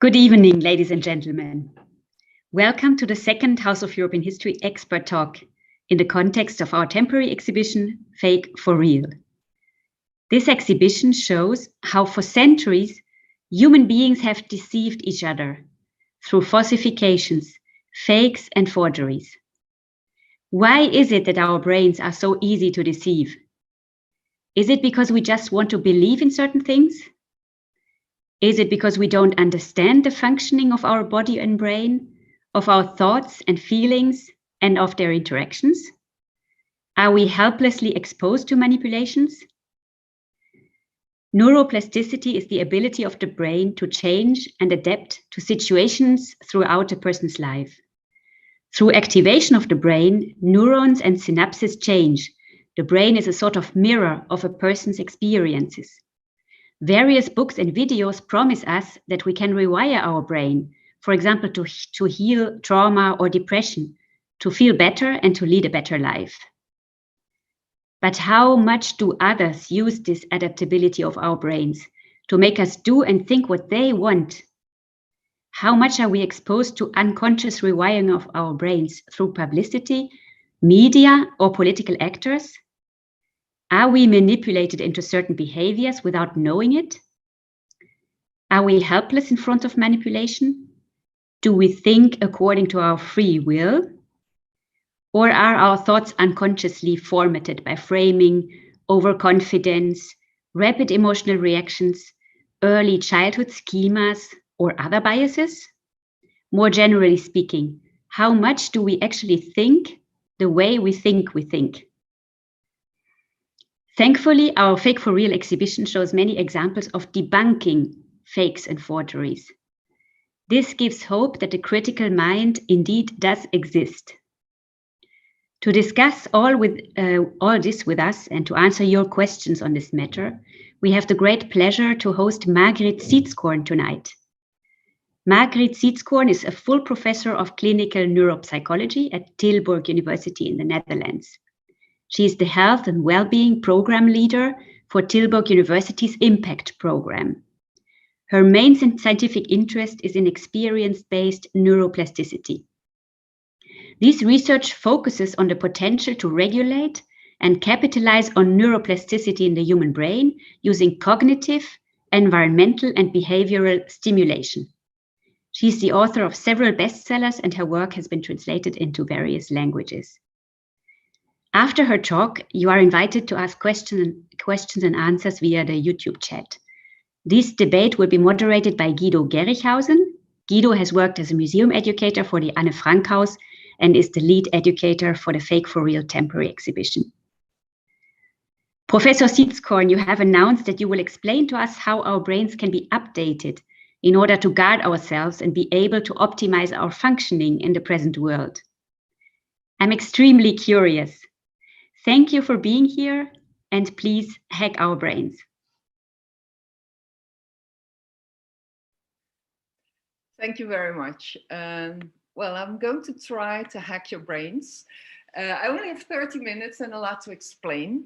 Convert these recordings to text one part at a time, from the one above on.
Good evening, ladies and gentlemen. Welcome to the second House of European History Expert Talk in the context of our temporary exhibition, Fake for Real. This exhibition shows how for centuries, human beings have deceived each other through falsifications, fakes and forgeries. Why is it that our brains are so easy to deceive? Is it because we just want to believe in certain things? Is it because we don't understand the functioning of our body and brain, of our thoughts and feelings, and of their interactions? Are we helplessly exposed to manipulations? Neuroplasticity is the ability of the brain to change and adapt to situations throughout a person's life. Through activation of the brain, neurons and synapses change. The brain is a sort of mirror of a person's experiences. Various books and videos promise us that we can rewire our brain, for example, to heal trauma or depression, to feel better and to lead a better life. But how much do others use this adaptability of our brains to make us do and think what they want? How much are we exposed to unconscious rewiring of our brains through publicity, media, or political actors? Are we manipulated into certain behaviors without knowing it? Are we helpless in front of manipulation? Do we think according to our free will? Or are our thoughts unconsciously formatted by framing, overconfidence, rapid emotional reactions, early childhood schemas, or other biases? More generally speaking, how much do we actually think the way we think we think? Thankfully, our Fake for Real exhibition shows many examples of debunking fakes and forgeries. This gives hope that the critical mind indeed does exist. To discuss all this with us and to answer your questions on this matter, we have the great pleasure to host Margriet Sitskoorn tonight. Margriet Sitskoorn is a full professor of clinical neuropsychology at Tilburg University in the Netherlands. She is the Health and Wellbeing Program Leader for Tilburg University's Impact Program. Her main scientific interest is in experience-based neuroplasticity. This research focuses on the potential to regulate and capitalize on neuroplasticity in the human brain using cognitive, environmental, and behavioral stimulation. She is the author of several bestsellers, and her work has been translated into various languages. After her talk, you are invited to ask questions and answers via the YouTube chat. This debate will be moderated by Guido Gerrichhauzen. Guido has worked as a museum educator for the Anne Frank House and is the lead educator for the Fake for Real temporary exhibition. Professor Sitskoorn, you have announced that you will explain to us how our brains can be updated in order to guard ourselves and be able to optimize our functioning in the present world. I'm extremely curious. Thank you for being here, and please hack our brains. Thank you very much. Well, I'm going to try to hack your brains. I only have 30 minutes and a lot to explain,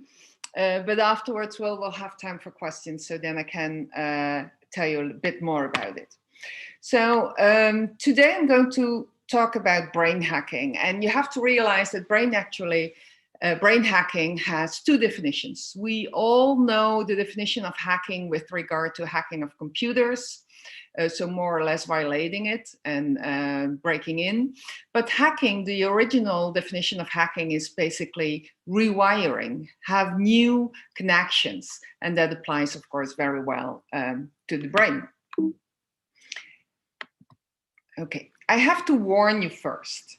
but afterwards we'll have time for questions, so then I can tell you a bit more about it. So today I'm going to talk about brain hacking, and you have to realize that brain hacking has two definitions. We all know the definition of hacking with regard to hacking of computers, so more or less violating it and breaking in. But hacking, the original definition of hacking, is basically rewiring, have new connections, and that applies, of course, very well to the brain. Okay, I have to warn you first.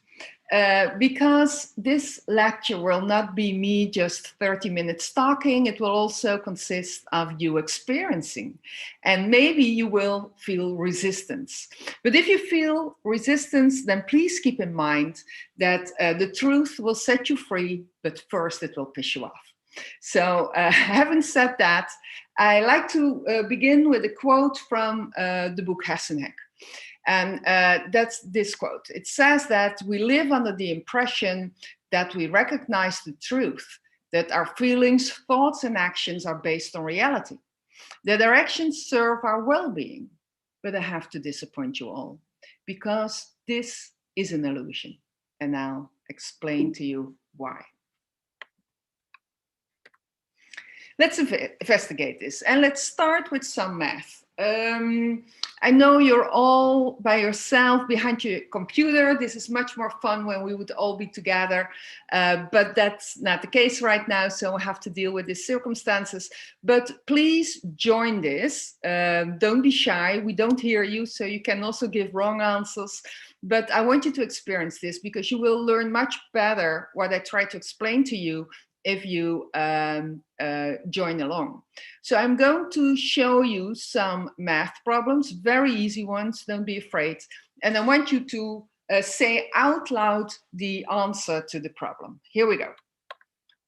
Because this lecture will not be me just 30 minutes talking, it will also consist of you experiencing. And maybe you will feel resistance. But if you feel resistance, then please keep in mind that the truth will set you free, but first it will piss you off. So having said that, I like to begin with a quote from the book Hessenheck. And that's this quote. It says that we live under the impression that we recognize the truth, that our feelings, thoughts, and actions are based on reality, that our actions serve our well-being. but I have to disappoint you all because this is an illusion. And I'll explain to you why. Let's investigate this, and let's start with some math. I know you're all by yourself behind your computer. This is much more fun when we would all be together, but that's not the case right now, so we have to deal with these circumstances. But please join this. Don't be shy. We don't hear you, so you can also give wrong answers. But I want you to experience this because you will learn much better what I try to explain to you if you join along. So I'm going to show you some math problems, very easy ones, don't be afraid. And I want you to say out loud the answer to the problem. Here we go.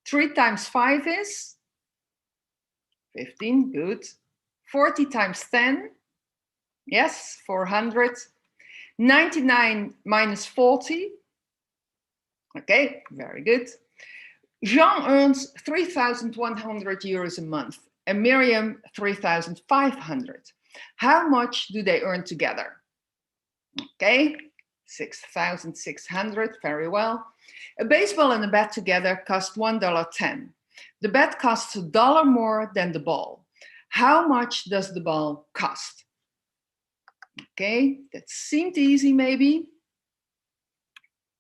3 times 5 is 15, good. 40 times 10, yes, 400. 99 minus 40, okay, very good. Jean earns 3,100 euros a month and Miriam 3,500. How much do they earn together? Okay, 6,600, very well. A baseball and a bat together cost $1.10. The bat costs $1 more than the ball. How much does the ball cost? Okay, that seemed easy maybe,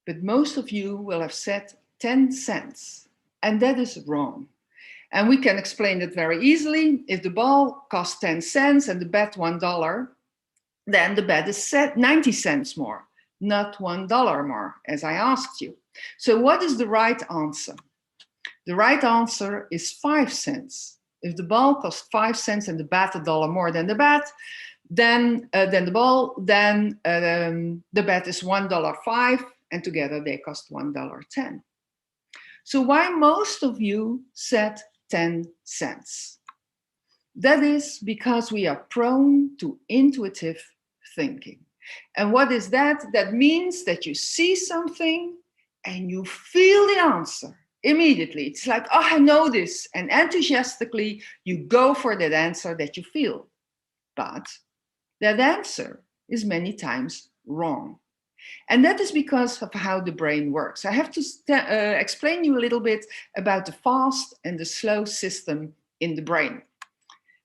but most of you will have said 10 cents, and that is wrong. And we can explain it very easily. If the ball costs 10 cents and the bat $1, then the bet is set 90 cents more, not $1 more, as I asked you. So what is the right answer? The right answer is 5 cents. If the ball costs 5 cents and the bat $1 more than the bat, then the ball, then the bet is $1.05, and together they cost $1.10. So why most of you said 10 cents? That is because we are prone to intuitive thinking. And what is that? That means that you see something and you feel the answer immediately. It's like, oh, I know this. And enthusiastically, you go for that answer that you feel. But that answer is many times wrong. And that is because of how the brain works. I have to explain you a little bit about the fast and the slow system in the brain.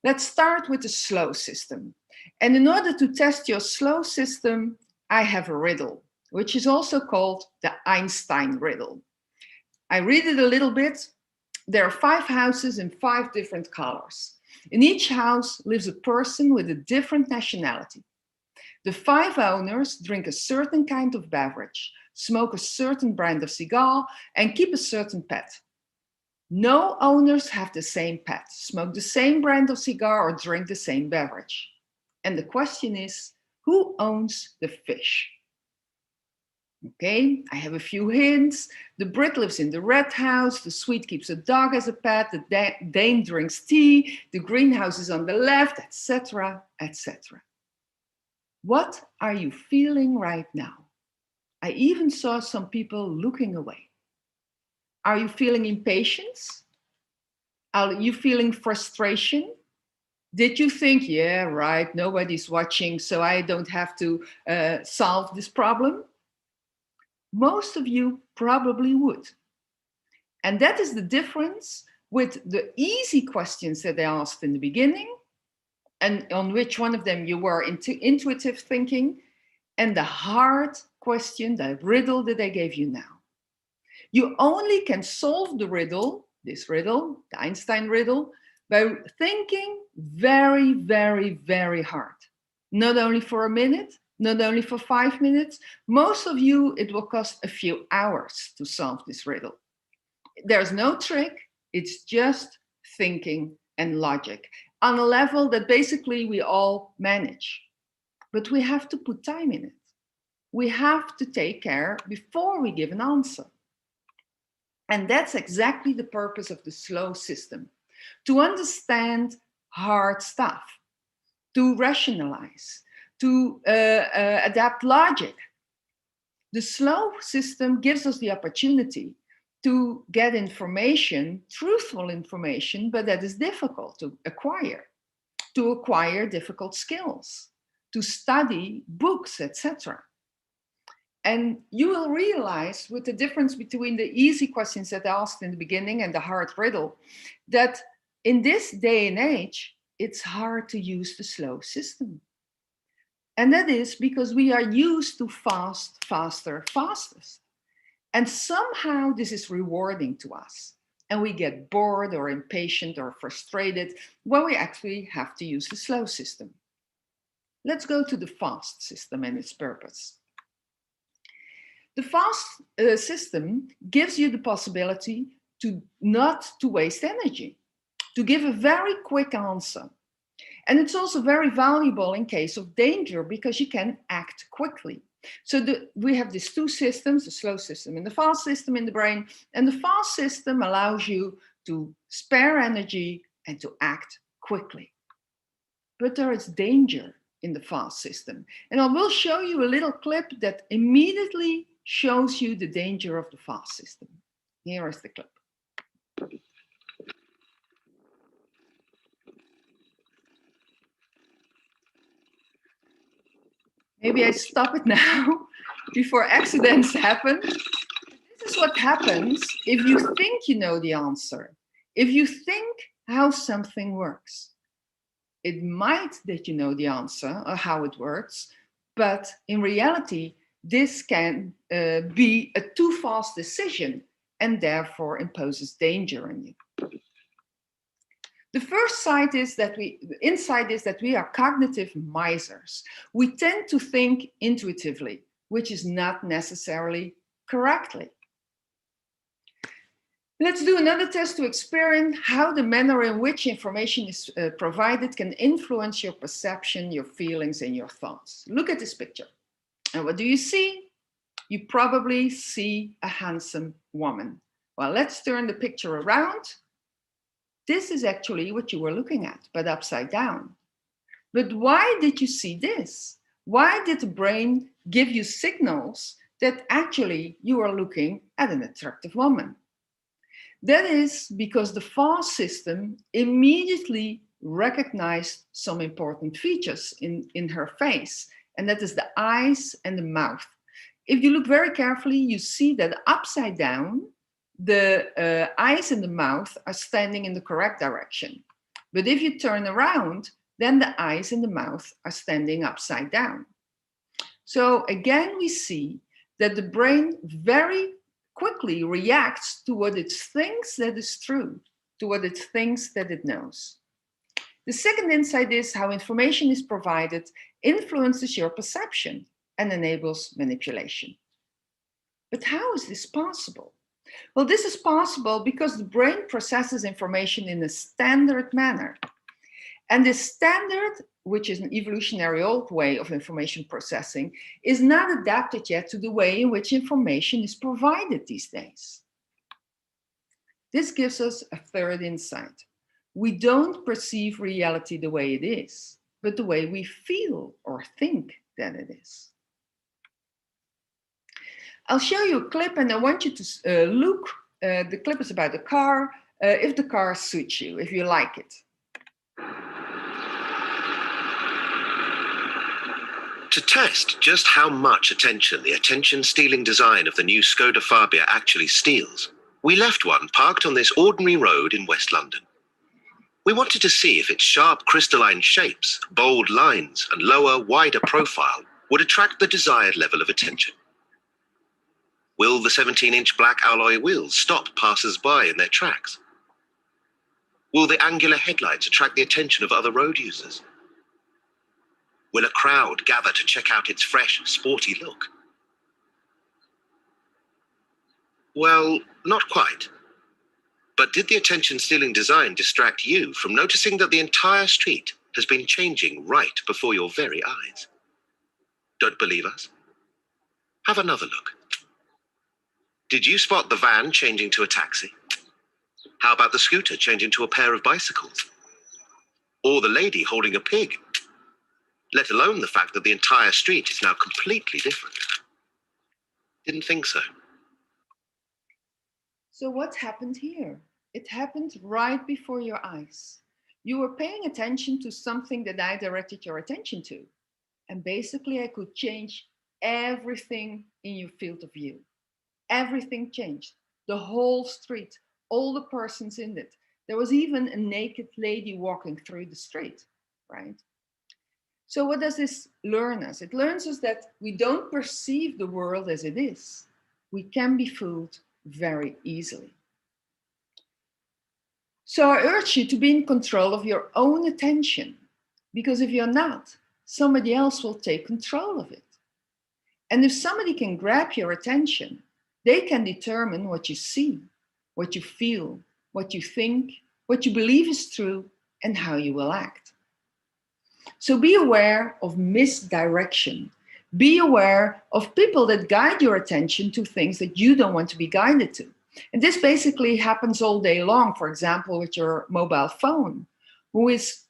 Let's start with the slow system. And in order to test your slow system, I have a riddle, which is also called the Einstein riddle. I read it a little bit. There are 5 houses in 5 different colors. In each house lives a person with a different nationality. The 5 owners drink a certain kind of beverage, smoke a certain brand of cigar, and keep a certain pet. No owners have the same pet, smoke the same brand of cigar, or drink the same beverage. And the question is, who owns the fish? Okay, I have a few hints. The Brit lives in the red house, the Swede keeps a dog as a pet, the Dane drinks tea, the greenhouse is on the left, etc., etc. What are you feeling right now? I even saw some people looking away. Are you feeling impatience? Are you feeling frustration? Did you think, yeah, right, nobody's watching, so I don't have to solve this problem? Most of you probably would. And that is the difference with the easy questions that I asked in the beginning, and on which one of them you were into intuitive thinking, and the hard question, the riddle that I gave you now. You only can solve the riddle, this riddle, the Einstein riddle, by thinking very, very, very hard. Not only for a minute, not only for 5 minutes. Most of you, it will cost a few hours to solve this riddle. There's no trick. It's just thinking and logic on a level that basically we all manage. But we have to put time in it. We have to take care before we give an answer. And that's exactly the purpose of the slow system. To understand hard stuff, to rationalize, to adapt logic. The slow system gives us the opportunity to get information, truthful information, but that is difficult to acquire difficult skills. to study books, etc. And you will realize with the difference between the easy questions that I asked in the beginning and the hard riddle, that in this day and age, it's hard to use the slow system. And that is because we are used to fast, faster, fastest. And somehow this is rewarding to us. And we get bored or impatient or frustrated when we actually have to use the slow system. Let's go to the fast system and its purpose. The fast system gives you the possibility to not to waste energy, to give a very quick answer. And it's also very valuable in case of danger because you can act quickly. So we have these two systems, the slow system and the fast system in the brain. And the fast system allows you to spare energy and to act quickly. But there is danger in the fast system. And I will show you a little clip that immediately shows you the danger of the fast system. Here is the clip. Maybe I stop it now before accidents happen. This is what happens if you think you know the answer. If you think how something works. It might that you know the answer or how it works, but in reality, this can be a too fast decision and therefore imposes danger on you. The first insight is that we are cognitive misers. We tend to think intuitively, which is not necessarily correctly. Let's do another test to experience how the manner in which information is provided can influence your perception, your feelings, and your thoughts. Look at this picture. And what do you see? You probably see a handsome woman. Well, let's turn the picture around. This is actually what you were looking at, but upside down. But why did you see this? Why did the brain give you signals that actually you are looking at an attractive woman? That is because the fast system immediately recognized some important features in her face, and that is the eyes and the mouth. If you look very carefully, you see that upside down, the eyes and the mouth are standing in the correct direction. But if you turn around, then the eyes and the mouth are standing upside down. So again, we see that the brain very quickly reacts to what it thinks that is true, to what it thinks that it knows. The second insight is how information is provided influences your perception and enables manipulation. But how is this possible? Well, this is possible because the brain processes information in a standard manner. And this standard, which is an evolutionary old way of information processing, is not adapted yet to the way in which information is provided these days. This gives us a third insight. We don't perceive reality the way it is, but the way we feel or think that it is. I'll show you a clip and I want you to look. The clip is about a car, if the car suits you, if you like it. To test just how much attention the attention-stealing design of the new Skoda Fabia actually steals, we left one parked on this ordinary road in West London. We wanted to see if its sharp crystalline shapes, bold lines, and lower, wider profile would attract the desired level of attention. Will the 17-inch black alloy wheels stop passers-by in their tracks? Will the angular headlights attract the attention of other road users? Will a crowd gather to check out its fresh, sporty look? Well, not quite. But did the attention-stealing design distract you from noticing that the entire street has been changing right before your very eyes? Don't believe us? Have another look. Did you spot the van changing to a taxi? How about the scooter changing to a pair of bicycles? Or the lady holding a pig? Let alone the fact that the entire street is now completely different. Didn't think so. So what happened here? It happened right before your eyes. You were paying attention to something that I directed your attention to. And basically I could change everything in your field of view. Everything changed. The whole street, all the persons in it. There was even a naked lady walking through the street, right? So what does this learn us? It learns us that we don't perceive the world as it is. We can be fooled very easily. So I urge you to be in control of your own attention, because if you're not, somebody else will take control of it. And if somebody can grab your attention, they can determine what you see, what you feel, what you think, what you believe is true, and how you will act. So be aware of misdirection. Be aware of people that guide your attention to things that you don't want to be guided to. And this basically happens all day long, for example, with your mobile phone, who is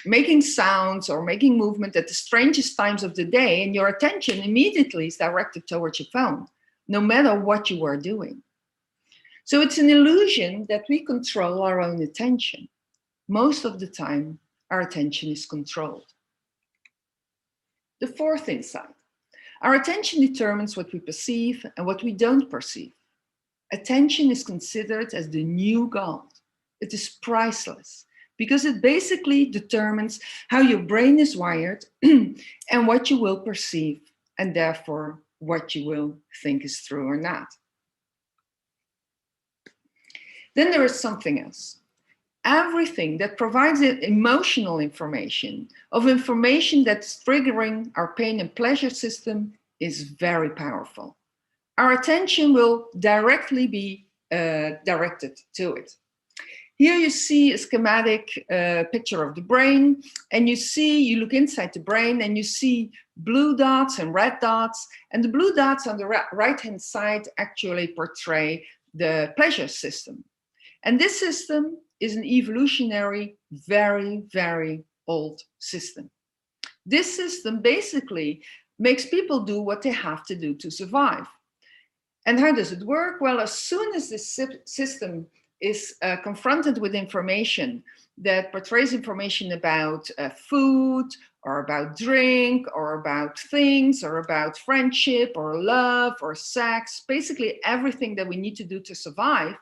making sounds or making movement at the strangest times of the day, and your attention immediately is directed towards your phone, no matter what you are doing. So it's an illusion that we control our own attention. Most of the time, our attention is controlled. The fourth insight. Our attention determines what we perceive and what we don't perceive. Attention is considered as the new gold. It is priceless because it basically determines how your brain is wired and what you will perceive, and therefore what you will think is true or not. Then there is something else. Everything that provides emotional information, of information that's triggering our pain and pleasure system, is very powerful. Our attention will directly be directed to it. Here you see a schematic picture of the brain, and you look inside the brain and you see blue dots and red dots, and the blue dots on the right-hand side actually portray the pleasure system. And this system is an evolutionary, very, very old system. This system basically makes people do what they have to do to survive. And how does it work? Well, as soon as this system is confronted with information that portrays information about food, or about drink, or about things, or about friendship, or love, or sex, basically everything that we need to do to survive,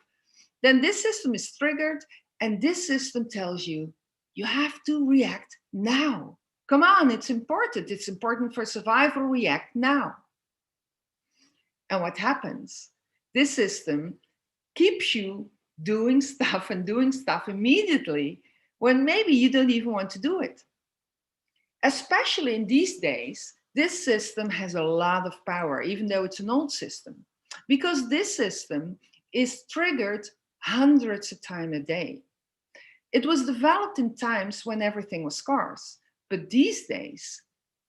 then this system is triggered, and this system tells you, you have to react now. Come on, it's important. It's important for survival, react now. And what happens? This system keeps you doing stuff immediately when maybe you don't even want to do it. Especially in these days, this system has a lot of power, even though it's an old system, because this system is triggered hundreds of times a day. It was developed in times when everything was scarce, but these days,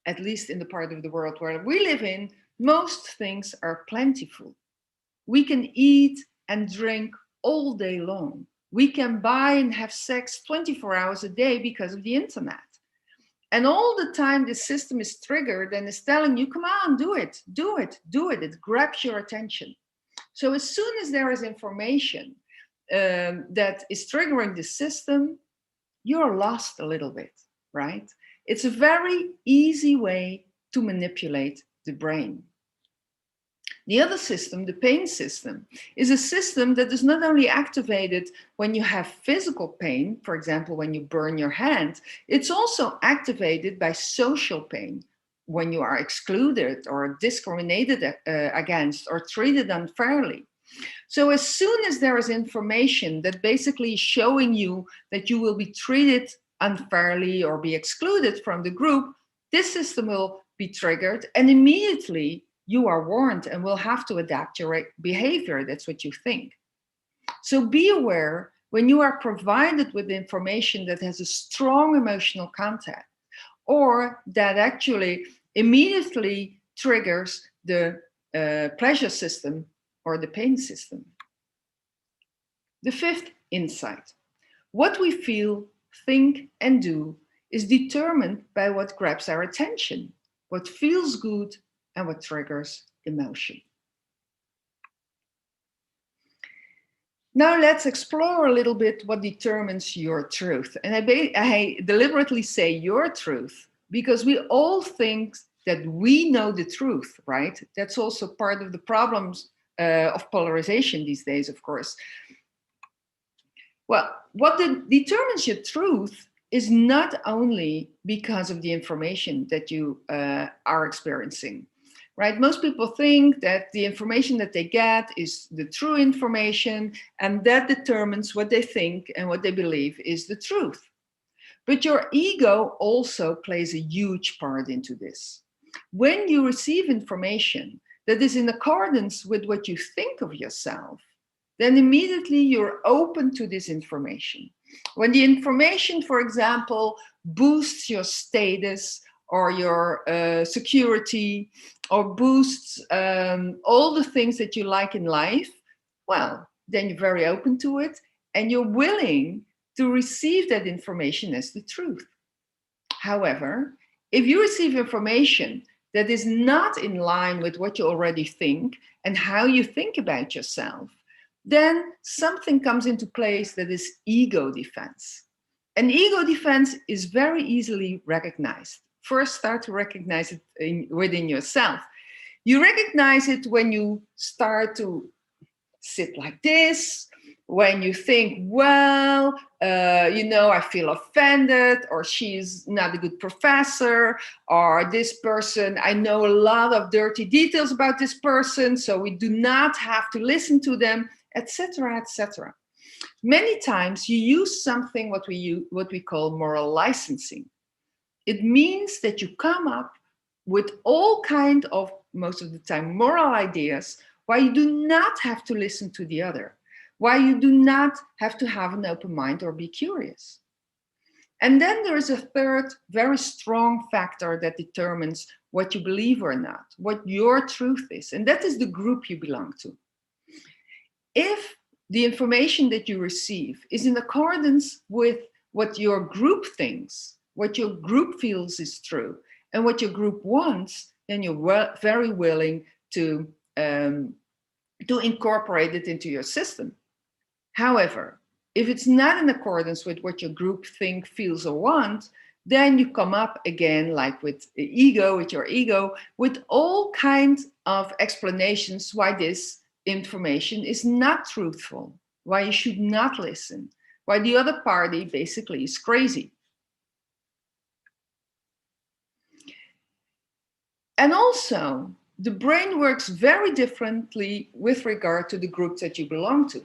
at least in the part of the world where we live in, most things are plentiful. We can eat and drink all day long. We can buy and have sex 24 hours a day because of the internet. And all the time this system is triggered and is telling you, come on, do it, do it, do it. It grabs your attention. So as soon as there is information that is triggering the system, you're lost a little bit, right? It's a very easy way to manipulate the brain. The other system, the pain system, is a system that is not only activated when you have physical pain, for example, when you burn your hand, it's also activated by social pain, when you are excluded or discriminated against or treated unfairly. So as soon as there is information that basically is showing you that you will be treated unfairly or be excluded from the group, this system will be triggered, and immediately you are warned and will have to adapt your behavior. That's what you think. So be aware when you are provided with information that has a strong emotional content, or that actually immediately triggers the pleasure system or the pain system. The fifth insight. What we feel, think, and do is determined by what grabs our attention, what feels good, and what triggers emotion. Now let's explore a little bit what determines your truth. And I deliberately say your truth because we all think that we know the truth, right? That's also part of the problems of polarization these days, of course. Well, what determines your truth is not only because of the information that you are experiencing, right? Most people think that the information that they get is the true information, and that determines what they think and what they believe is the truth. But your ego also plays a huge part into this. When you receive information that is in accordance with what you think of yourself, then immediately you're open to this information. When the information, for example, boosts your status or your security, or boosts all the things that you like in life, well, then you're very open to it and you're willing to receive that information as the truth. However, if you receive information that is not in line with what you already think and how you think about yourself, then something comes into place that is ego defense. And ego defense is very easily recognized. First, start to recognize it within yourself. You recognize it when you start to sit like this, when you think, well, I feel offended, or she's not a good professor, or this person, I know a lot of dirty details about this person, so we do not have to listen to them, etc., etc. Many times you use something what we call moral licensing. It means that you come up with all kind of, most of the time, moral ideas why you do not have to listen to the other, why you do not have to have an open mind or be curious. And then there is a third very strong factor that determines what you believe or not, what your truth is, and that is the group you belong to. If the information that you receive is in accordance with what your group thinks, what your group feels is true, and what your group wants, then you're very willing to incorporate it into your system. However, if it's not in accordance with what your group think, feels, or wants, then you come up again, like with your ego, with all kinds of explanations why this information is not truthful, why you should not listen, why the other party basically is crazy. And also, the brain works very differently with regard to the group that you belong to.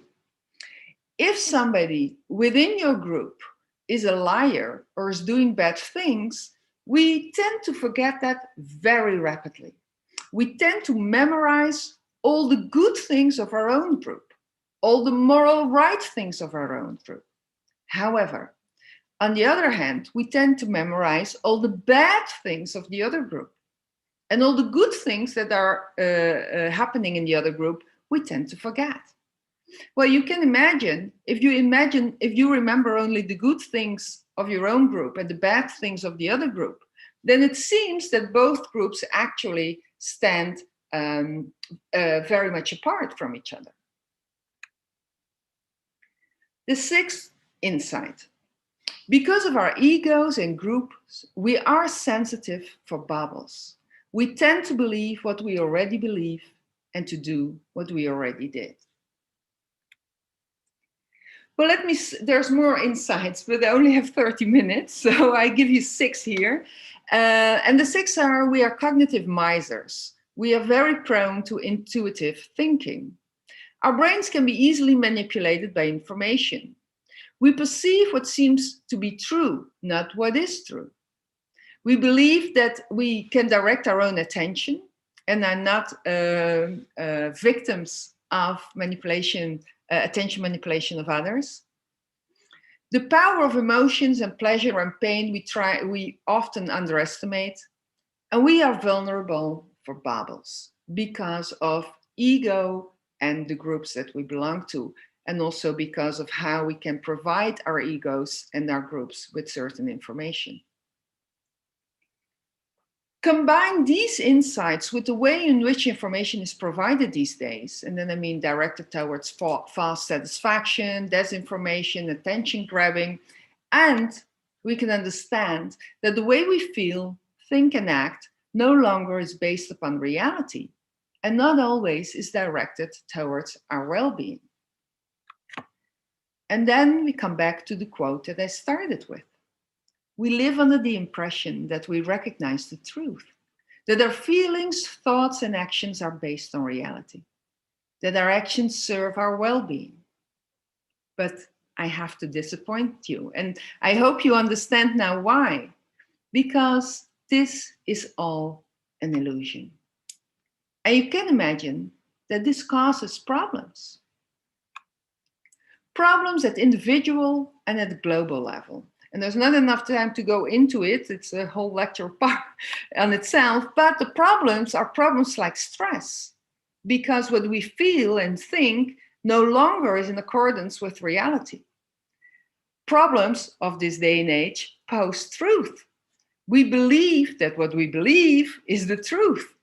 If somebody within your group is a liar or is doing bad things, we tend to forget that very rapidly. We tend to memorize all the good things of our own group, all the moral right things of our own group. However, on the other hand, we tend to memorize all the bad things of the other group. And all the good things that are happening in the other group, we tend to forget. Well, you can imagine if you remember only the good things of your own group and the bad things of the other group, then it seems that both groups actually stand very much apart from each other. The sixth insight. Because of our egos and groups, we are sensitive for bubbles. We tend to believe what we already believe and to do what we already did. Well, there's more insights, but I only have 30 minutes, so I give you 6 here. And the 6 are, we are cognitive misers. We are very prone to intuitive thinking. Our brains can be easily manipulated by information. We perceive what seems to be true, not what is true. We believe that we can direct our own attention and are not victims of manipulation, attention manipulation of others. The power of emotions and pleasure and pain we often underestimate, and we are vulnerable for bubbles because of ego and the groups that we belong to, and also because of how we can provide our egos and our groups with certain information. Combine these insights with the way in which information is provided these days, and then I mean directed towards fast satisfaction, disinformation, attention grabbing, and we can understand that the way we feel, think, and act no longer is based upon reality, and not always is directed towards our well-being. And then we come back to the quote that I started with. We live under the impression that we recognize the truth, that our feelings, thoughts, and actions are based on reality, that our actions serve our well-being. But I have to disappoint you, and I hope you understand now why. Because this is all an illusion. And you can imagine that this causes problems. Problems at individual and at global level. And there's not enough time to go into it. It's a whole lecture on itself. But the problems are problems like stress, because what we feel and think no longer is in accordance with reality. Problems of this day and age post-truth. We believe that what we believe is the truth,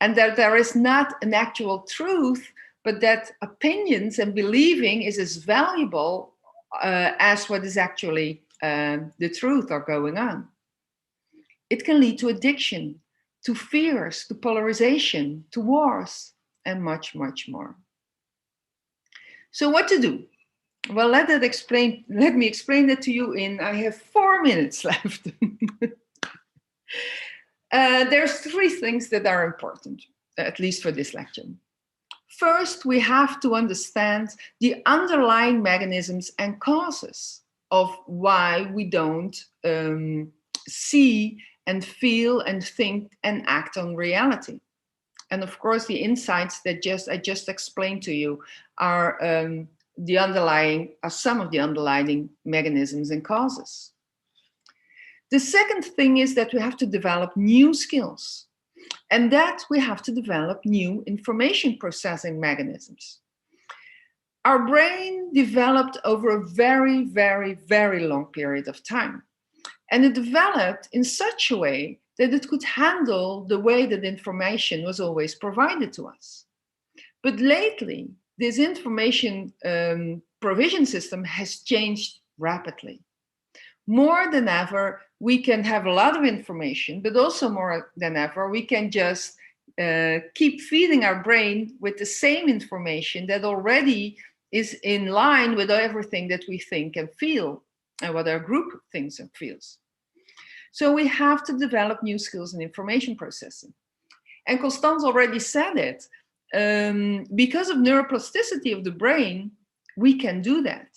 and that there is not an actual truth, but that opinions and believing is as valuable as what is actually the truth or going on. It can lead to addiction, to fears, to polarization, to wars, and much, much more. So what to do? Well, let me explain that to you I have 4 minutes left. There's 3 things that are important, at least for this lecture. First, we have to understand the underlying mechanisms and causes of why we don't see and feel and think and act on reality. And of course, the insights that I just explained to you are some of the underlying mechanisms and causes. The second thing is that we have to develop new skills, and that we have to develop new information processing mechanisms. Our brain developed over a very, very, very long period of time. And it developed in such a way that it could handle the way that information was always provided to us. But lately, this information provision system has changed rapidly. More than ever, we can have a lot of information, but also more than ever, we can just keep feeding our brain with the same information that already is in line with everything that we think and feel, and what our group thinks and feels. So we have to develop new skills in information processing. And Constanze already said it. Because of neuroplasticity of the brain, we can do that.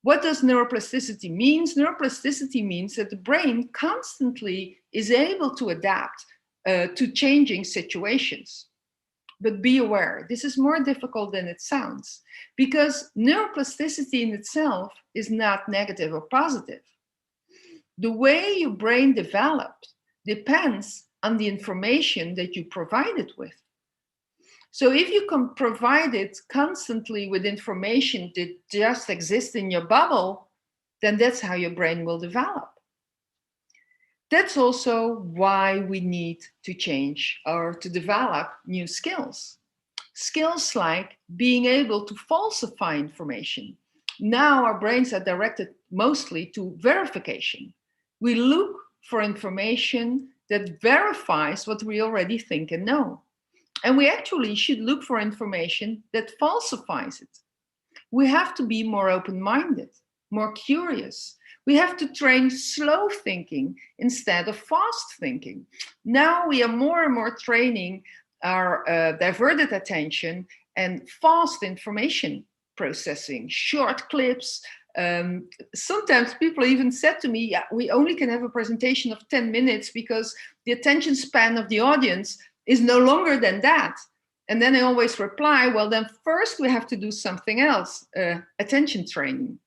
What does neuroplasticity mean? Neuroplasticity means that the brain constantly is able to adapt to changing situations. But be aware, this is more difficult than it sounds, because neuroplasticity in itself is not negative or positive. The way your brain develops depends on the information that you provide it with. So if you can provide it constantly with information that just exists in your bubble, then that's how your brain will develop. That's also why we need to change or to develop new skills. Skills like being able to falsify information. Now our brains are directed mostly to verification. We look for information that verifies what we already think and know. And we actually should look for information that falsifies it. We have to be more open-minded, more curious. We have to train slow thinking instead of fast thinking. Now we are more and more training our diverted attention and fast information processing, short clips. Sometimes people even said to me, yeah, we only can have a presentation of 10 minutes because the attention span of the audience is no longer than that. And then I always reply, well, then first we have to do something else, attention training.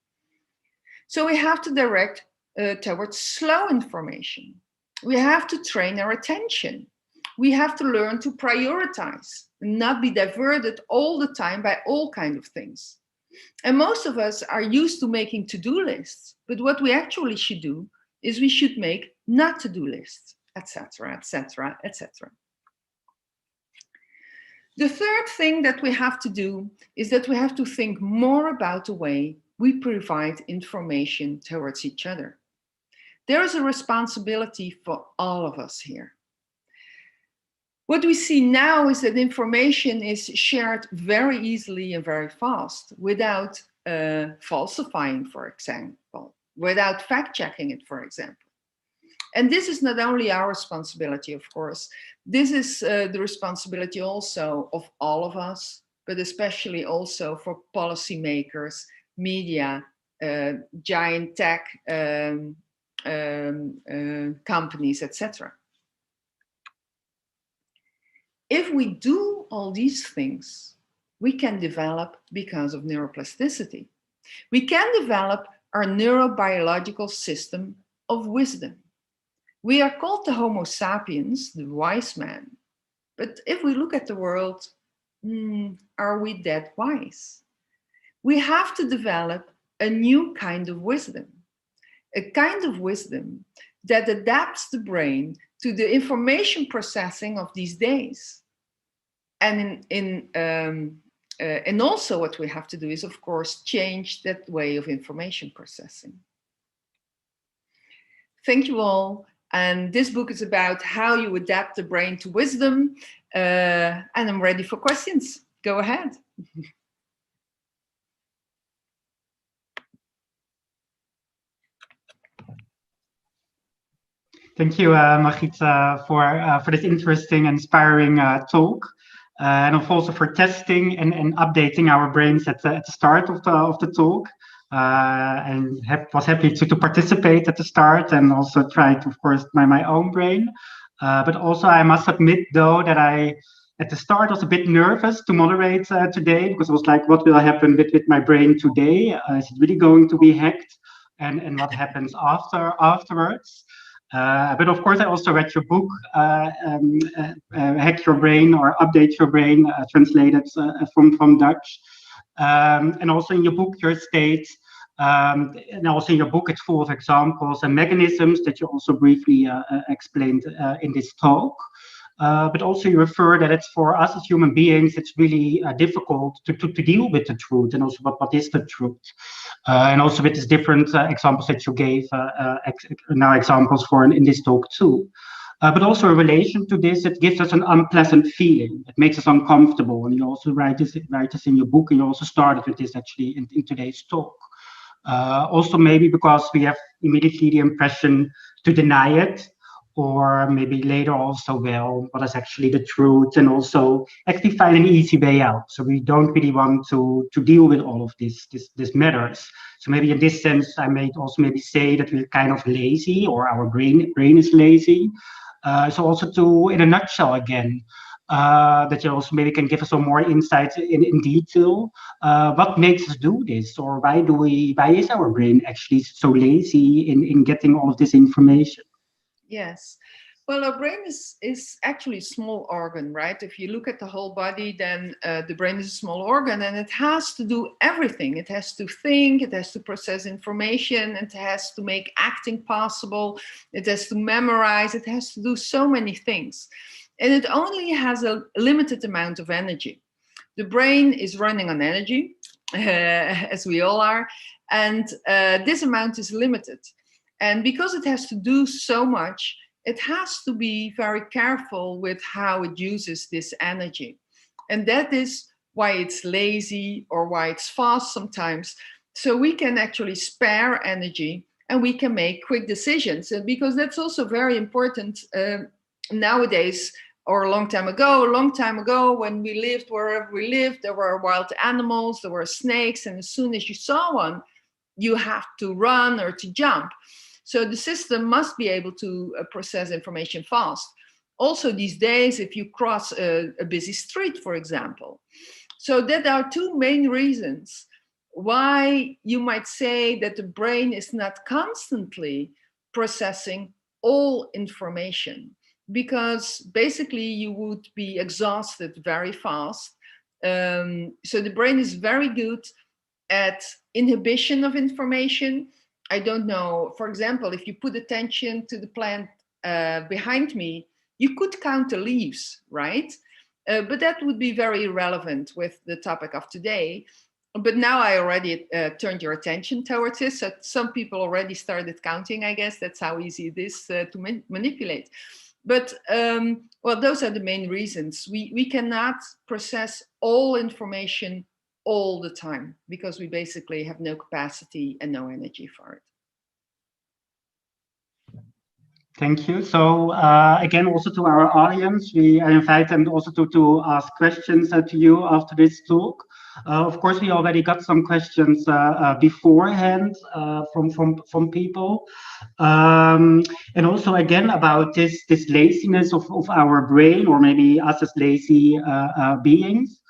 So we have to direct towards slow information. We have to train our attention. We have to learn to prioritize and not be diverted all the time by all kinds of things. And most of us are used to making to-do lists, but what we actually should do is we should make not to-do lists, etc., etc., etc. The third thing that we have to do is that we have to think more about the way we provide information towards each other. There is a responsibility for all of us here. What we see now is that information is shared very easily and very fast without falsifying, for example, without fact-checking it, for example. And this is not only our responsibility, of course. This is the responsibility also of all of us, but especially also for policymakers, media, giant tech companies, etc. If we do all these things, we can develop because of neuroplasticity. We can develop our neurobiological system of wisdom. We are called the Homo sapiens, the wise man. But if we look at the world, are we that wise? We have to develop a new kind of wisdom, a kind of wisdom that adapts the brain to the information processing of these days. And also what we have to do is, of course, change that way of information processing. Thank you all. And this book is about how you adapt the brain to wisdom. And I'm ready for questions. Go ahead. Thank you, Margriet, for this interesting and inspiring talk. And also for testing and updating our brains at the start of the talk. And was happy to participate at the start and also try to, of course, my own brain. But also I must admit, though, that I, at the start, was a bit nervous to moderate today, because it was like, what will happen with my brain today? Is it really going to be hacked? And what happens afterwards? But of course, I also read your book, Hack Your Brain or Update Your Brain, translated from Dutch. And also in your book, you state, and also in your book, it's full of examples and mechanisms that you also briefly explained in this talk. But also you refer that it's for us as human beings, it's really difficult to deal with the truth, and also what is the truth. And also with these different examples that you gave, now examples for in this talk too. But also in relation to this, it gives us an unpleasant feeling. It makes us uncomfortable. And you also write this in your book, and you also started with this actually in today's talk. Also maybe because we have immediately the impression to deny it, or maybe later also, well, what is actually the truth, and also actually find an easy way out. So we don't really want to deal with all of this matters. So maybe in this sense, I may also maybe say that we're kind of lazy, or our brain is lazy. So also to, in a nutshell again, that you also maybe can give us some more insights in detail. What makes us do this, or why is our brain actually so lazy in getting all of this information? Yes. Well, our brain is actually a small organ, right? If you look at the whole body, then the brain is a small organ, and it has to do everything. It has to think, it has to process information, it has to make acting possible, it has to memorize, it has to do so many things. And it only has a limited amount of energy. The brain is running on energy, as we all are, and this amount is limited. And because it has to do so much, it has to be very careful with how it uses this energy. And that is why it's lazy, or why it's fast sometimes. So we can actually spare energy, and we can make quick decisions. And because that's also very important nowadays, or a long time ago, when we lived wherever we lived, there were wild animals, there were snakes, and as soon as you saw one, you have to run or to jump. So the system must be able to process information fast. Also these days, if you cross a busy street, for example. So there are two main reasons why you might say that the brain is not constantly processing all information, because basically you would be exhausted very fast. So the brain is very good at inhibition of information. I don't know, for example, if you put attention to the plant behind me, you could count the leaves, right? But that would be very irrelevant with the topic of today. But now I already turned your attention towards this. So some people already started counting, I guess. That's how easy it is to manipulate. But, well, those are the main reasons. We cannot process all information all the time because we basically have no capacity and no energy for it. Thank you. So again, also to our audience, we invite them also to ask questions to you after this talk. Of course, we already got some questions beforehand from people. And also again about this laziness of our brain, or maybe us as lazy beings.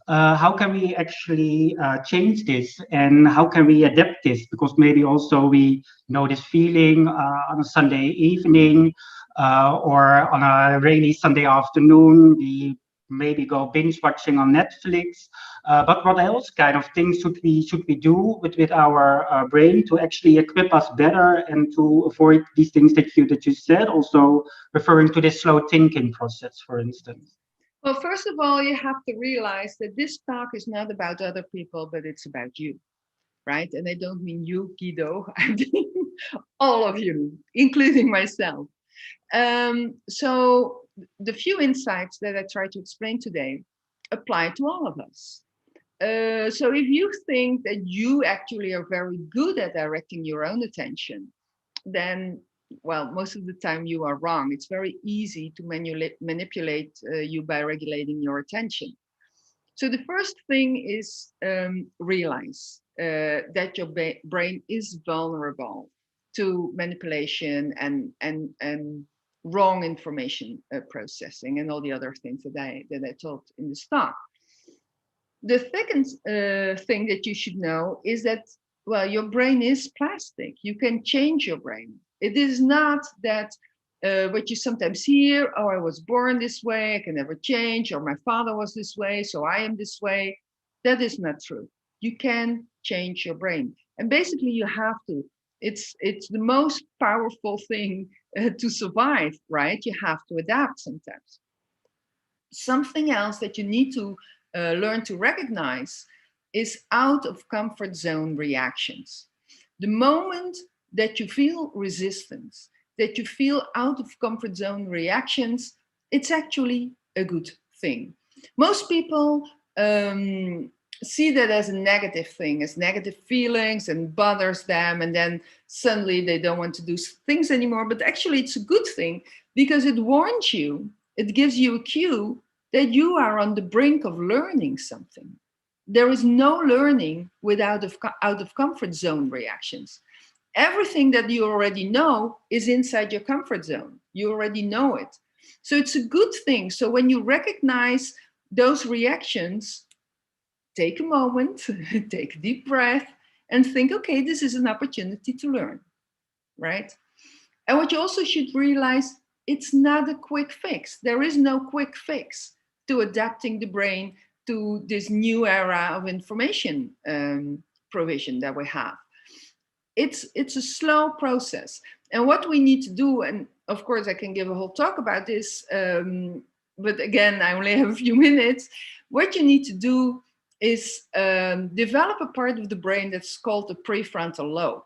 How can we actually change this, and how can we adapt this? Because maybe also we know this feeling on a Sunday evening or on a rainy Sunday afternoon, we maybe go binge watching on Netflix. But what else kind of things should we do with our brain to actually equip us better and to avoid these things that you said, also referring to this slow thinking process, for instance? Well, first of all, you have to realize that this talk is not about other people, but it's about you, right? And I don't mean you, Guido, I mean all of you, including myself. So the few insights that I try to explain today apply to all of us. So if you think that you actually are very good at directing your own attention, then, well, most of the time you are wrong. It's very easy to manipulate you by regulating your attention. So the first thing is realize that your brain is vulnerable to manipulation and wrong information processing and all the other things that I told in the start. The second thing that you should know is that, well, your brain is plastic. You can change your brain. It is not that what you sometimes hear, oh, I was born this way, I can never change, or my father was this way, so I am this way. That is not true. You can change your brain. And basically you have to. It's the most powerful thing to survive, right? You have to adapt sometimes. Something else that you need to learn to recognize is out of comfort zone reactions. The moment that you feel resistance, that you feel out of comfort zone reactions, it's actually a good thing. Most people see that as a negative thing, as negative feelings, and bothers them, and then suddenly they don't want to do things anymore. But actually it's a good thing because it warns you, it gives you a cue that you are on the brink of learning something. There is no learning without out of comfort zone reactions. Everything that you already know is inside your comfort zone. You already know it. So it's a good thing. So when you recognize those reactions, take a moment, take a deep breath, and think, okay, this is an opportunity to learn, right? And what you also should realize, it's not a quick fix. There is no quick fix to adapting the brain to this new era of information provision that we have. It's a slow process. And what we need to do, and of course I can give a whole talk about this, but again, I only have a few minutes. What you need to do is develop a part of the brain that's called the prefrontal lobe.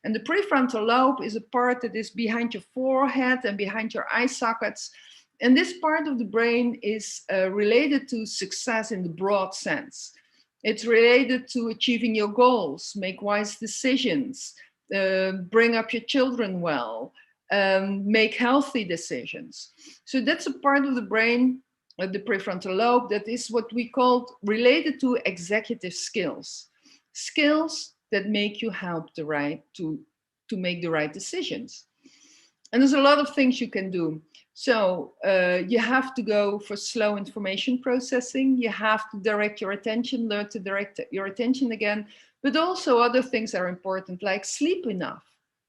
And the prefrontal lobe is a part that is behind your forehead and behind your eye sockets. And this part of the brain is related to success in the broad sense. It's related to achieving your goals, make wise decisions, bring up your children well, make healthy decisions. So that's a part of the brain, the prefrontal lobe, that is what we call related to executive skills. Skills that make you help to make the right decisions. And there's a lot of things you can do. So you have to go for slow information processing. You have to direct your attention, learn to direct your attention again. But also other things are important, like sleep enough.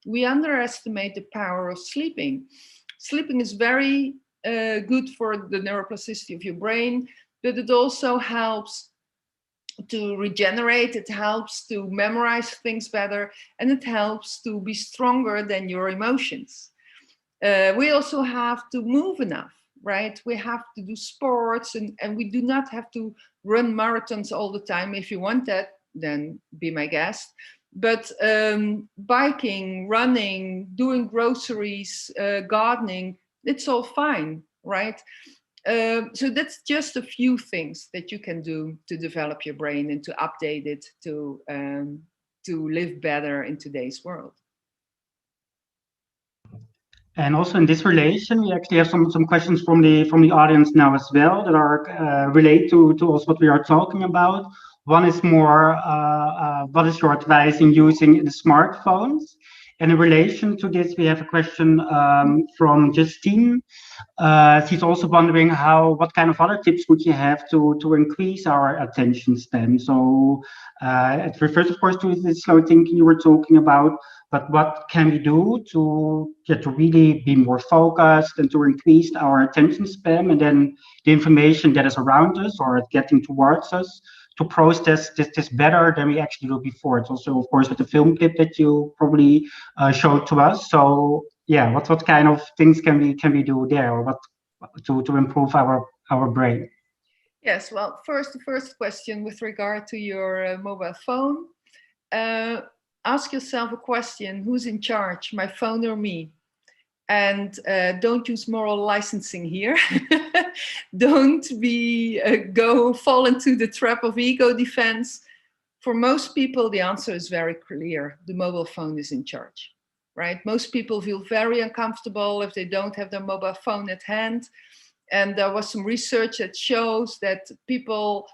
We underestimate the power of sleeping. Sleeping is very good for the neuroplasticity of your brain, but it also helps to regenerate, it helps to memorize things better, and it helps to be stronger than your emotions. We also have to move enough, right? We have to do sports, and we do not have to run marathons all the time. If you want that, then be my guest. But biking, running, doing groceries, gardening, it's all fine, right? So that's just a few things that you can do to develop your brain and to update it to live better in today's world. And also in this relation, we actually have some questions from the audience now as well that are relate to also what we are talking about. One is more, what is your advice in using the smartphones? And in relation to this, we have a question from Justine. She's also wondering what kind of other tips would you have to increase our attention span? So it refers, of course, to the slow thinking you were talking about, but what can we do to really be more focused and to increase our attention span, and then the information that is around us or getting towards us to process this better than we actually do before? It's also, of course, with the film clip that you probably showed to us. So yeah, what kind of things can we do there, or what to improve our brain? Yes, well, the first question with regard to your mobile phone. Ask yourself a question: who's in charge, my phone or me? And don't use moral licensing here. Don't fall into the trap of ego defense. For most people, the answer is very clear: the mobile phone is in charge, right? Most people feel very uncomfortable if they don't have their mobile phone at hand. And there was some research that shows that people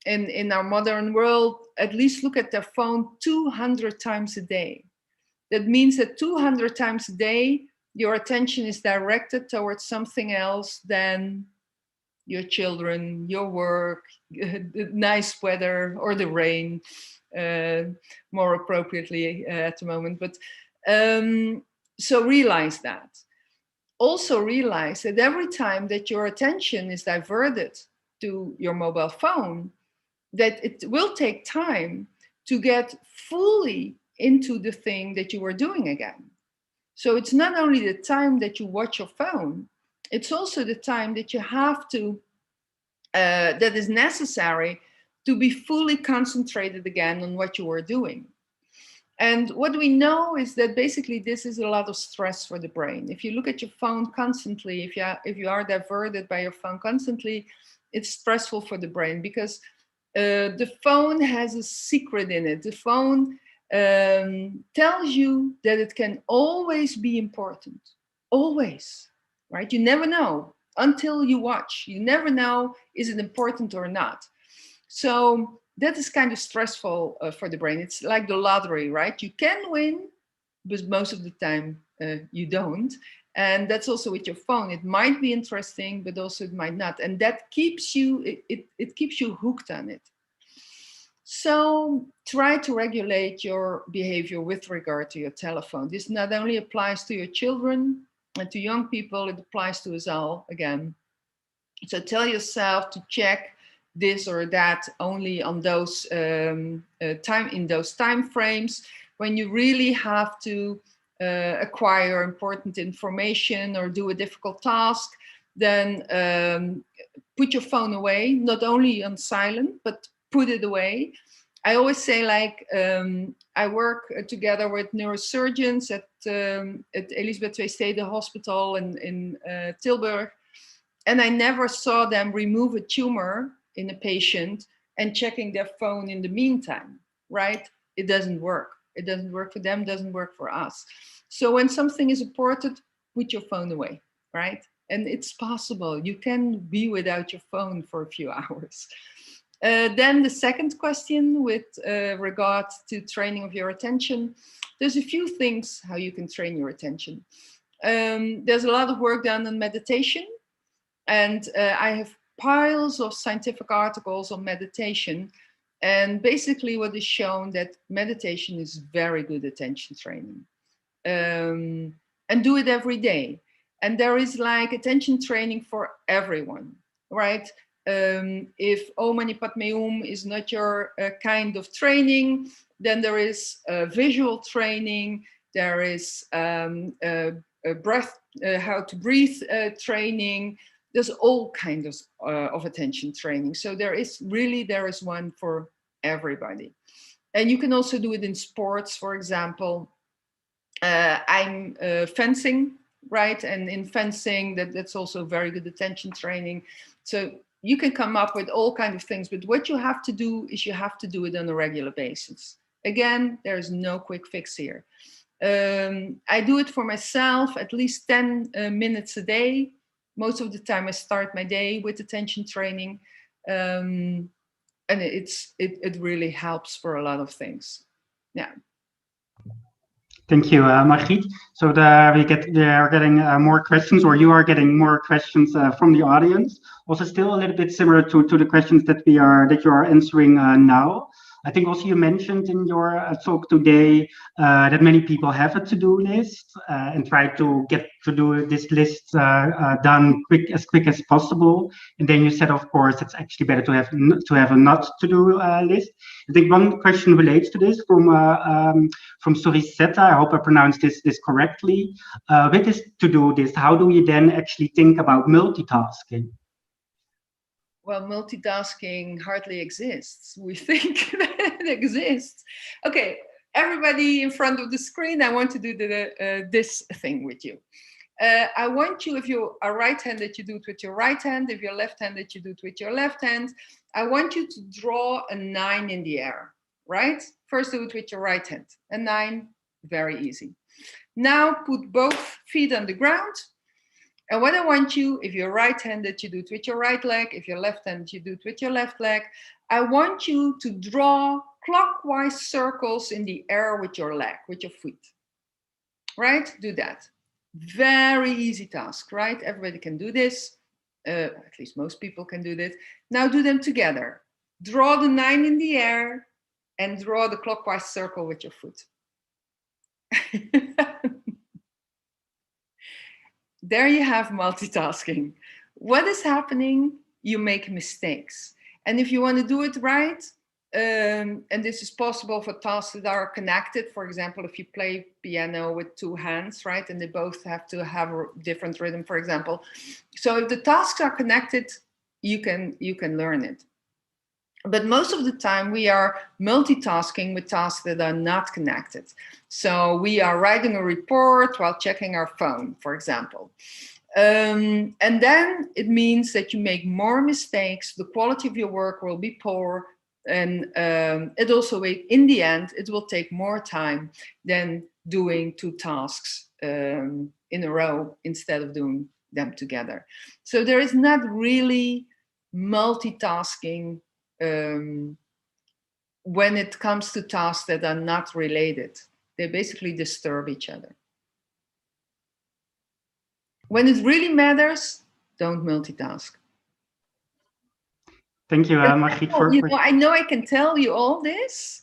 in our modern world at least look at their phone 200 times a day. That means that 200 times a day, your attention is directed towards something else than your children, your work, the nice weather, or the rain, more appropriately at the moment. But so realize that. Also realize that every time that your attention is diverted to your mobile phone, that it will take time to get fully into the thing that you were doing again. So it's not only the time that you watch your phone, it's also the time that you have to, that is necessary to be fully concentrated again on what you were doing. And what we know is that basically this is a lot of stress for the brain. If you look at your phone constantly, if you are diverted by your phone constantly, it's stressful for the brain, because the phone has a secret in it. The phone tells you that it can always be important, always, right? You never know until you watch. You never know, is it important or not? So that is kind of stressful for the brain. It's like the lottery, right? You can win, but most of the time you don't. And that's also with your phone. It might be interesting, but also it might not. And that keeps you, it keeps you hooked on it. So try to regulate your behavior with regard to your telephone. This not only applies to your children and to young people, it applies to us all again. So tell yourself to check this or that only on those in those time frames when you really have to acquire important information or do a difficult task. Then put your phone away, not only on silent, but put it away. I always say, like, I work together with neurosurgeons at Elisabeth II Stede Hospital in Tilburg, and I never saw them remove a tumor in a patient and checking their phone in the meantime, right? It doesn't work. It doesn't work for them, doesn't work for us. So when something is important, put your phone away, right? And it's possible. You can be without your phone for a few hours. Then the second question with regard to training of your attention, there's a few things how you can train your attention. There's a lot of work done on meditation, and I have piles of scientific articles on meditation. And basically what is shown that meditation is very good attention training. And do it every day. And there is like attention training for everyone, right? If Om Mani Padme Hum is not your kind of training, then there is visual training, there is breath, how to breathe training. There's all kinds of attention training. So there is one for everybody. And you can also do it in sports, for example. I'm fencing, right? And in fencing, that's also very good attention training. So you can come up with all kinds of things, but what you have to do is you have to do it on a regular basis. Again, there's no quick fix here. I do it for myself at least 10 minutes a day. Most of the time I start my day with attention training. And it really helps for a lot of things. Yeah. Thank you, Margriet. So we are getting more questions, or you are getting more questions from the audience. Also, still a little bit similar to the questions that you are answering now. I think also you mentioned in your talk today that many people have a to-do list and try to get to do this list done as quick as possible. And then you said, of course, it's actually better to have a not to-do list. I think one question relates to this from Sorisetta. I hope I pronounced this correctly. With this to-do list, how do we then actually think about multitasking? Well, multitasking hardly exists. We think that it exists. Okay, everybody in front of the screen, I want to do this thing with you. I want you, if you are right-handed, you do it with your right hand. If you're left-handed, you do it with your left hand. I want you to draw a 9 in the air, right? First do it with your right hand. A 9, very easy. Now put both feet on the ground. And what I want you, if you're right-handed, you do it with your right leg. If you're left-handed, you do it with your left leg. I want you to draw clockwise circles in the air with your leg, with your feet. Right? Do that. Very easy task, right? Everybody can do this. At least most people can do this. Now do them together. Draw the 9 in the air and draw the clockwise circle with your foot. There you have multitasking. What is happening? You make mistakes. And if you want to do it right, and this is possible for tasks that are connected, for example, if you play piano with 2 hands, right, and they both have to have a different rhythm, for example. So if the tasks are connected, you can learn it. But most of the time we are multitasking with tasks that are not connected. So we are writing a report while checking our phone, for example. And then it means that you make more mistakes, the quality of your work will be poor, and it also, in the end, it will take more time than doing 2 tasks in a row instead of doing them together. So there is not really multitasking when it comes to tasks that are not related. They basically disturb each other. When it really matters, don't multitask. Thank you, Margriet. I know I can tell you all this,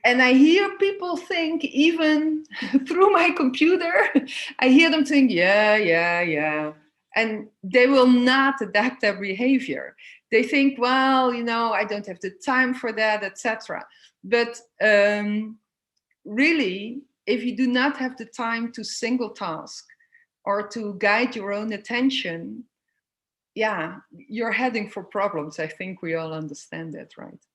and I hear people think, even through my computer, I hear them think, yeah. And they will not adapt their behavior. They think, well, I don't have the time for that, etc. But really, if you do not have the time to single task or to guide your own attention, yeah, you're heading for problems. I think we all understand that, right?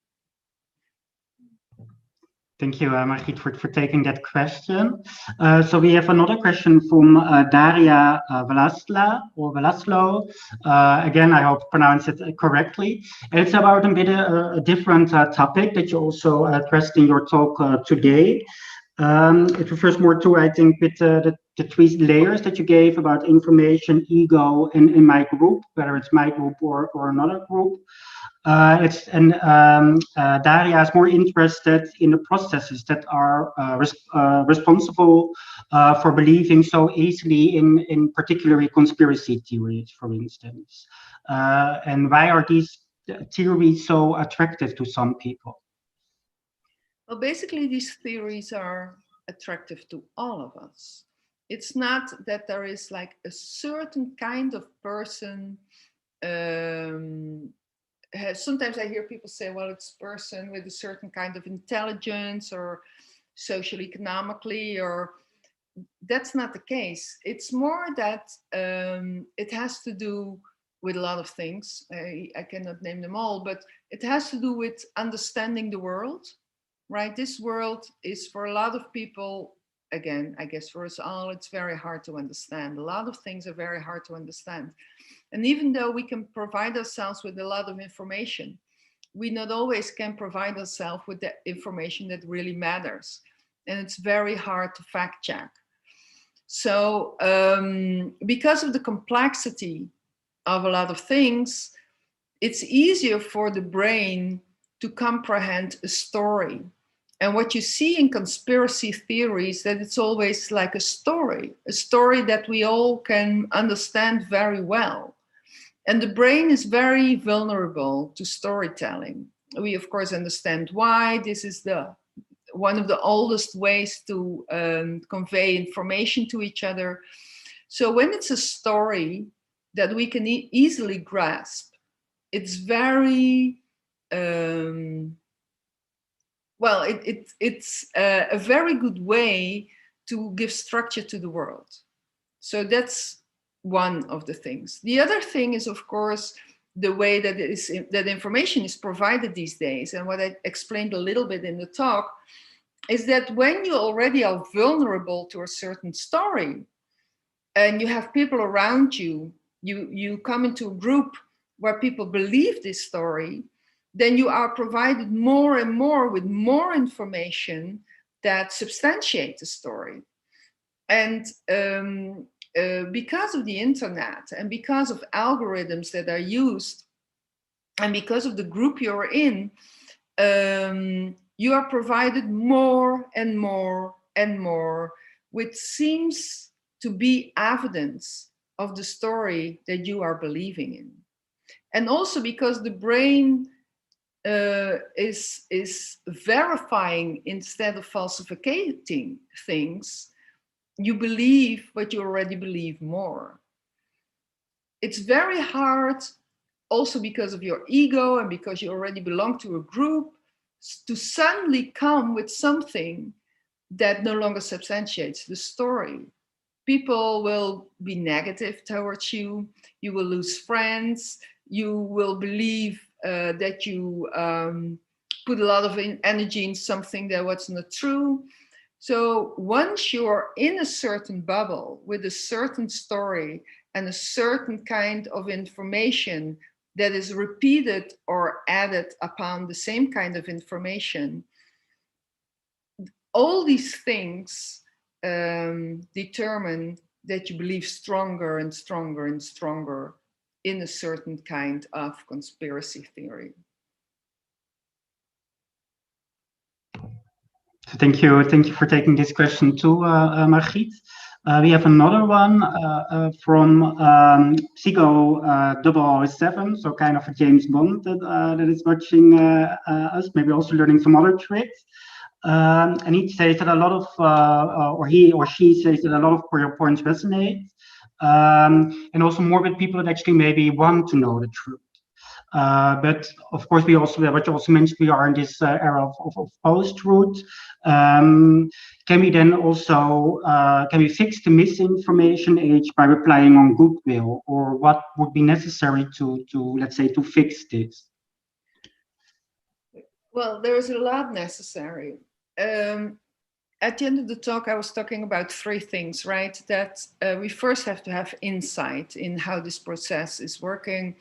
Thank you, Margriet, for taking that question. So we have another question from Daria Velaslo. Again, I hope I pronounced it correctly. It's about a different topic that you also addressed in your talk today. It refers more to, I think, with the 3 layers that you gave about information, ego, and in my group, whether it's my group or another group. Daria is more interested in the processes that are responsible for believing so easily in particularly conspiracy theories, for instance. And why are these theories so attractive to some people? Well, basically, these theories are attractive to all of us. It's not that there is like a certain kind of person. Sometimes I hear people say, well, it's a person with a certain kind of intelligence or socioeconomically, or that's not the case. It's more that it has to do with a lot of things. I cannot name them all, but it has to do with understanding the world, right? This world is, for a lot of people, again, I guess for us all, it's very hard to understand. A lot of things are very hard to understand. And even though we can provide ourselves with a lot of information, we not always can provide ourselves with the information that really matters. And it's very hard to fact check. So because of the complexity of a lot of things, it's easier for the brain to comprehend a story. And what you see in conspiracy theories, that it's always like a story that we all can understand very well. And the brain is very vulnerable to storytelling. We, of course, understand why. This is one of the oldest ways to convey information to each other. So when it's a story that we can easily grasp, it's very, it's a very good way to give structure to the world. So that's one of the things. The other thing is, of course, the way that that information is provided these days. And what I explained a little bit in the talk is that when you already are vulnerable to a certain story and you have people around you, you come into a group where people believe this story, then you are provided more and more with more information that substantiate the story. And because of the internet and because of algorithms that are used and because of the group you're in, you are provided more and more and more, which seems to be evidence of the story that you are believing in. And also because the brain is verifying instead of falsifying things, you believe what you already believe more. It's very hard, also because of your ego and because you already belong to a group, to suddenly come with something that no longer substantiates the story. People will be negative towards you. You will lose friends. You will believe that you put a lot of energy in something that was not true. So once you're in a certain bubble with a certain story and a certain kind of information that is repeated or added upon the same kind of information, all these things determine that you believe stronger and stronger and stronger in a certain kind of conspiracy theory. Thank you for taking this question too, Margriet. We have another one from Psycho 007, so kind of a James Bond that is watching us, maybe also learning some other tricks. And he says that a lot of, or he or she says that a lot of your points resonate, and also more with people that actually maybe want to know the truth. But of course, we also, what you also mentioned, we are in this era of post-truth. Can we then also, can we fix the misinformation age by relying on goodwill, or what would be necessary to let's say, to fix this? Well, there is a lot necessary. At the end of the talk, I was talking about three things, right? That we first have to have insight in how this process is working.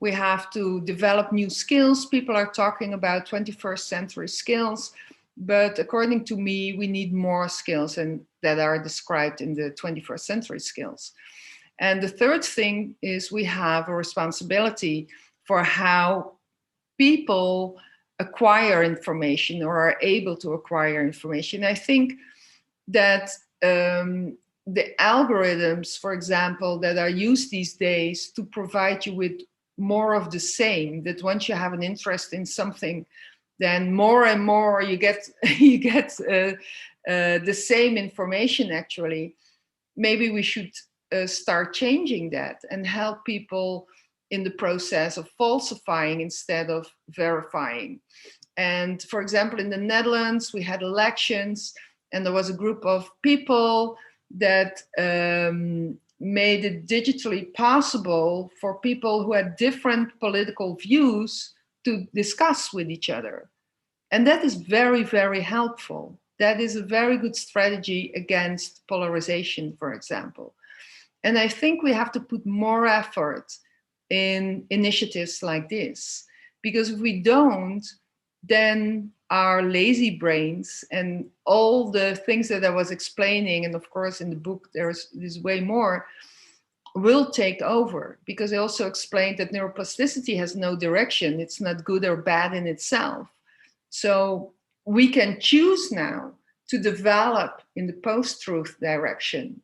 We have to develop new skills. People are talking about 21st century skills, but according to me, we need more skills and that are described in the 21st century skills. And the third thing is we have a responsibility for how people acquire information or are able to acquire information. I think that the algorithms, for example, that are used these days to provide you with more of the same, that once you have an interest in something, then more and more you get the same information. Actually, maybe we should start changing that and help people in the process of falsifying instead of verifying. And for example, in the Netherlands, we had elections and there was a group of people that made it digitally possible for people who had different political views to discuss with each other. And that is very, very helpful. That is a very good strategy against polarization, for example. And I think we have to put more effort in initiatives like this, because if we don't, then our lazy brains and all the things that I was explaining, and of course in the book there's way more, will take over. Because I also explained that neuroplasticity has no direction. It's not good or bad in itself. So we can choose now to develop in the post-truth direction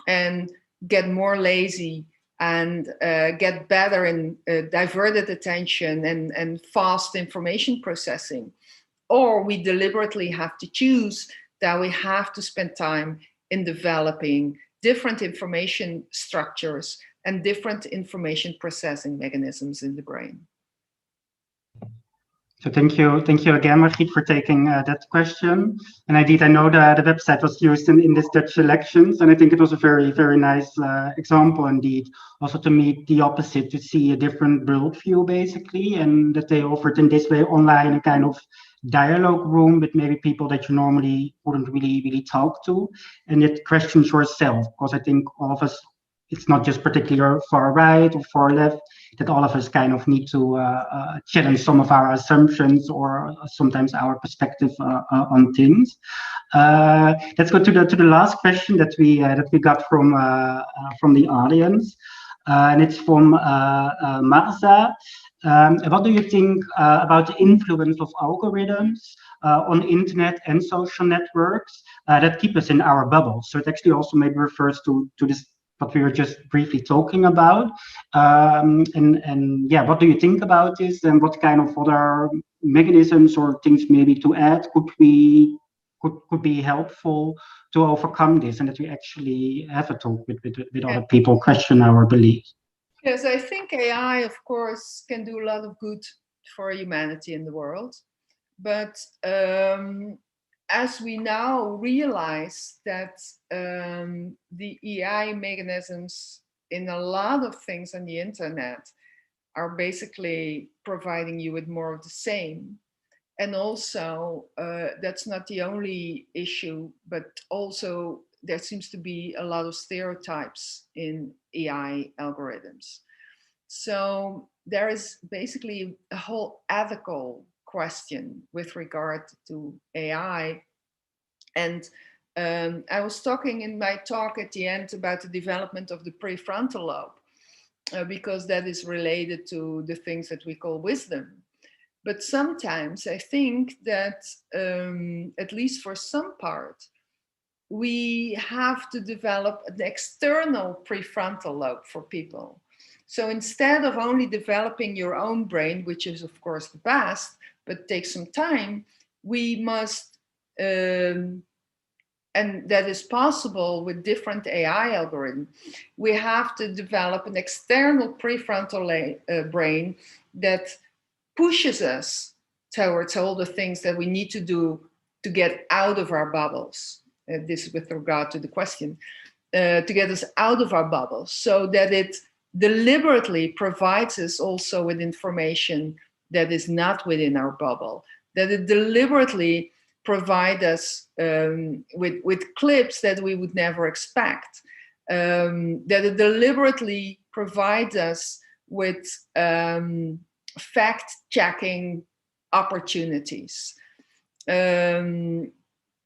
and get more lazy and get better in diverted attention and fast information processing. Or we deliberately have to choose that we have to spend time in developing different information structures and different information processing mechanisms in the brain. So thank you again, Margriet, for taking that question. And indeed, I know the website was used in this Dutch elections, and I think it was a very, very nice example indeed. Also to meet the opposite, to see a different worldview basically, and that they offered in this way online a kind of dialogue room with maybe people that you normally wouldn't really talk to, and it questions yourself, because I think all of us, it's not just particular far right or far left, that all of us kind of need to challenge some of our assumptions or sometimes our perspective on things. Let's go to the last question that we got from the audience, and it's from Marza. What do you think about the influence of algorithms on the internet and social networks that keep us in our bubbles? So it actually also maybe refers to this, what we were just briefly talking about. And yeah, what do you think about this, and what kind of other mechanisms or things maybe to add could be helpful to overcome this, and that we actually have a talk with other people, question our beliefs? Yes, I think AI, of course, can do a lot of good for humanity in the world. But as we now realize that the AI mechanisms in a lot of things on the internet are basically providing you with more of the same. And also, that's not the only issue, but also there seems to be a lot of stereotypes in AI algorithms. So there is basically a whole ethical question with regard to AI. And I was talking in my talk at the end about the development of the prefrontal lobe, because that is related to the things that we call wisdom. But sometimes I think that, at least for some part, we have to develop an external prefrontal lobe for people. So instead of only developing your own brain, which is of course the best, but takes some time, we must, and that is possible with different AI algorithms, we have to develop an external prefrontal brain that pushes us towards all the things that we need to do to get out of our bubbles. This is with regard to the question, to get us out of our bubbles, so that it deliberately provides us also with information that is not within our bubble, that it deliberately provides us with clips that we would never expect, that it deliberately provides us with fact-checking opportunities,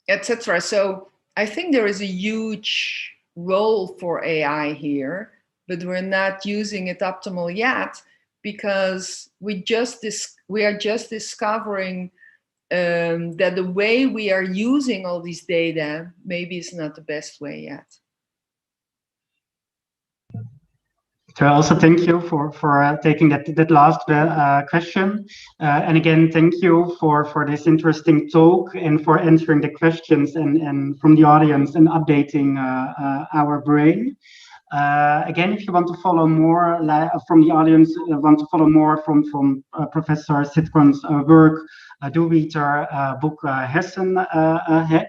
etc. So I think there is a huge role for AI here, but we're not using it optimal yet, because we are just discovering that the way we are using all these data maybe is not the best way yet. So also thank you for taking that last question, and again thank you for this interesting talk and for answering the questions and from the audience and updating our brain. Again, if you want to follow more from the audience, want to follow more from Professor Sitskoorn's work, do read her book Hersenhack.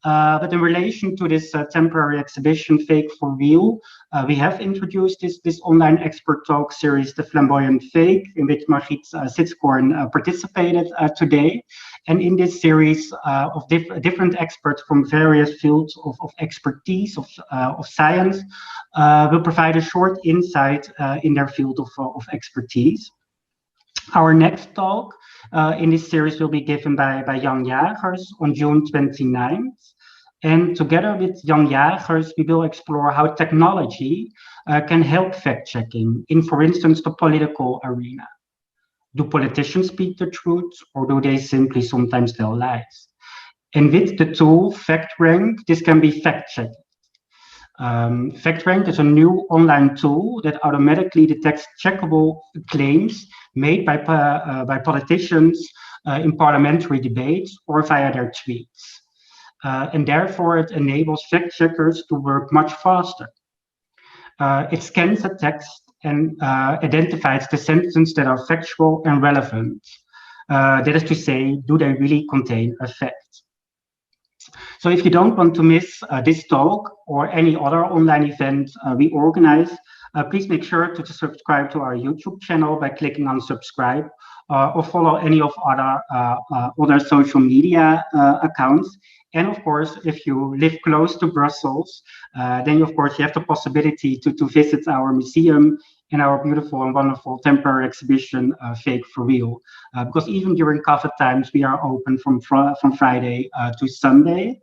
But in relation to this temporary exhibition, Fake for Real, we have introduced this online expert talk series, the Flamboyant Fake, in which Margriet Sitskoorn participated today. And in this series of different experts from various fields of expertise, of science, will provide a short insight in their field of expertise. Our next talk in this series will be given by Jan Jagers on June 29th. And together with Jan Jagers, we will explore how technology can help fact-checking in, for instance, the political arena. Do politicians speak the truth, or do they simply sometimes tell lies? And with the tool FactRank, this can be fact-checked. FactRank is a new online tool that automatically detects checkable claims made by politicians in parliamentary debates or via their tweets. And therefore, it enables fact-checkers to work much faster. It scans a text and identifies the sentences that are factual and relevant. That is to say, do they really contain a fact? So if you don't want to miss this talk or any other online event we organize, please make sure to subscribe to our YouTube channel by clicking on subscribe, or follow any of other social media accounts. And of course, if you live close to Brussels, then of course you have the possibility to visit our museum and our beautiful and wonderful temporary exhibition, Fake for Real. Because even during COVID times, we are open from Friday to Sunday.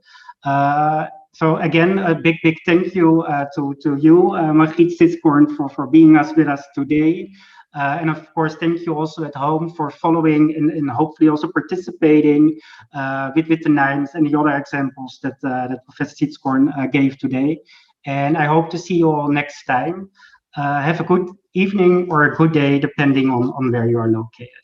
So again, a big thank you to you, Margriet Sitskoorn, for being with us today. And of course, thank you also at home for following and hopefully also participating with the names and the other examples that Professor Sitskoorn gave today. And I hope to see you all next time. Have a good evening or a good day, depending on where you are located.